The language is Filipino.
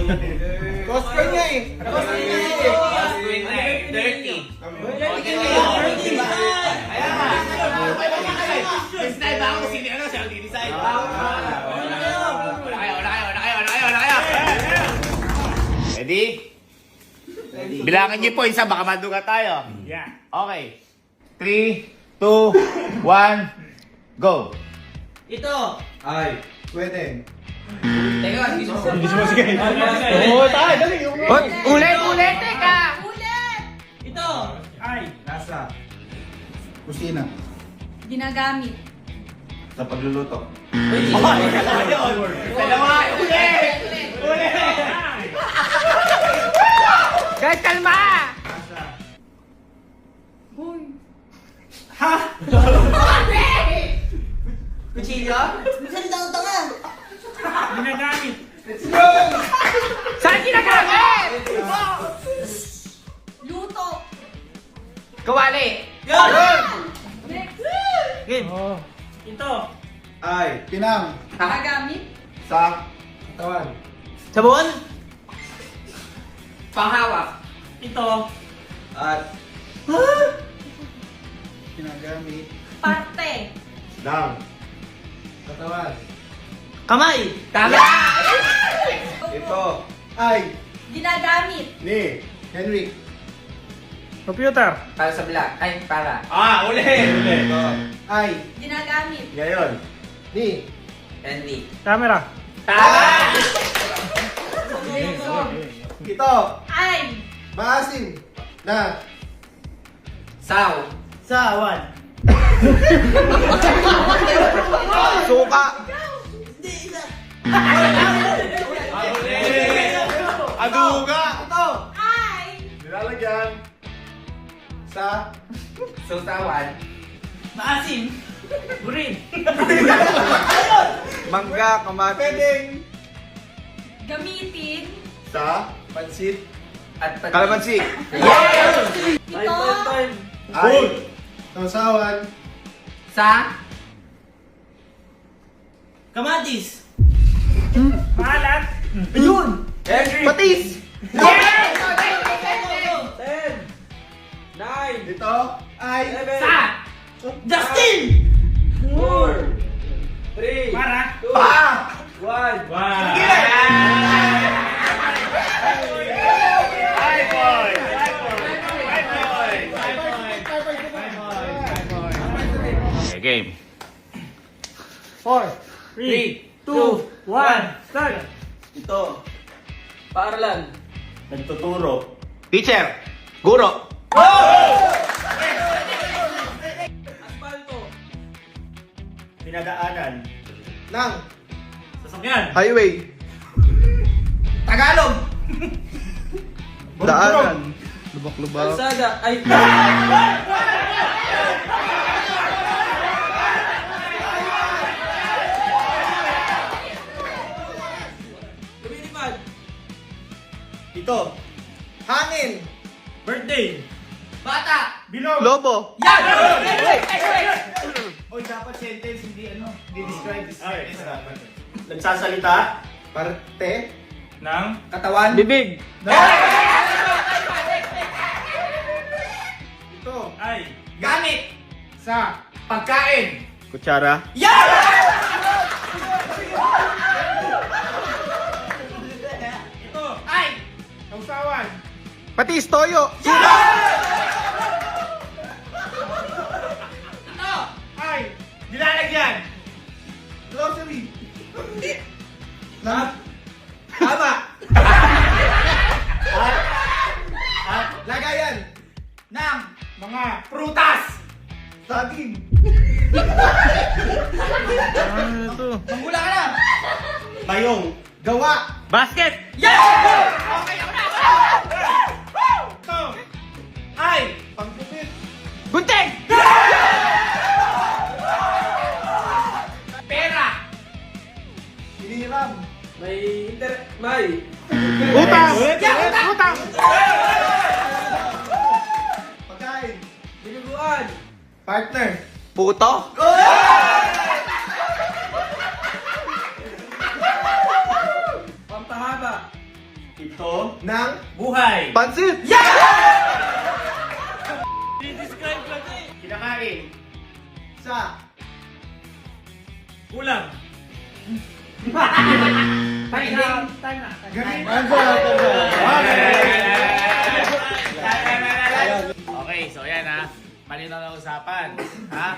Cost coin nga eh. Cost coin na eh. 30. Decide ba ako kung sino ano? Siya ang di-decide. Wala kayo. Ready? Bilangan niyo po isa, baka maduga tayo. Yeah. Okay. 3, 2, 1, go! Ito. Ay, pwede. Teka, hindi mo Sige. Oo, tayo, dali. Ulit, teka! Ito. Ay. Nasa kusina. Ginagamit. Sa pagluluto. Dalawa! Ulit! Guys, kalma! Hoy. Kutsilyo? Ginagamit. Saan ginagamit? Luto. Kawali! Next. Ito. Ay, pinang. Ginagamit. Sa katawan. Sabon? Panghawak. Ito. At ginagamit Parte. ng katawan. Kamay. Tama! Ito ay Ginagamit. ni Henry. Computer. Para sa vlog. Ay, para. Ulit! Ito ay Ginagamit. ngayon ni Henry. Camera. Tama! ito Ay. maasim na Saw. Sawan. suka. Aduga. Ito Ay. nilalagyan sa Sutawan. Maasim. Green. mangga, kamatis. Pwedeng Gamitin. sa pansit. At pati. Kalamansi. Ito. Ay sausawan Sa. Kamatis. Maalat. Ayun! Henry. Patis! Ito ay Sa. Justin. 4 3 Para. pa. 1 Wow. Okay, game. 4, 3, 2, 1, start. Ito Paaralan. nagtuturo. Teacher! Guro! Asfalto. Pinadaanan ng Sasakyan. highway. Tagalog. Daanan. Lubak-lubak. Kalsada. Ay. Lumilipad. Ito hangin. Birthday. Bata. Bilog. Lobo. Yan! Oy, dapat sentence, hindi hindi describe this sentence dapat. Nagsasalita. Parte. Nang. Katawan. Bibig! Ito. Ay. Gamit. Sa Pagkain! kutsara. Yan! Ito. Ay! Sausawan. Patis, toyo. Ito! Ay. Nilalagyan. Grocery. Lam. Tama! At lagayan Nang! Mga. Prutas! saging. Manggula ka na! Mayong gawa. Basket! Yes! Okay, ako na! Ito. Ay, pangkupit. Gunting! Pera! Hinihiram. May... Utang. Utang! Pagkain. Binuguan! Partner. Puto! Pampahaba! Ito. Nang Buhay. pansit. I-describe lang eh. Kinakain. Sa Kulang. Time na. Time na. Okay, so yan ha. Malinaw na usapan. Ha?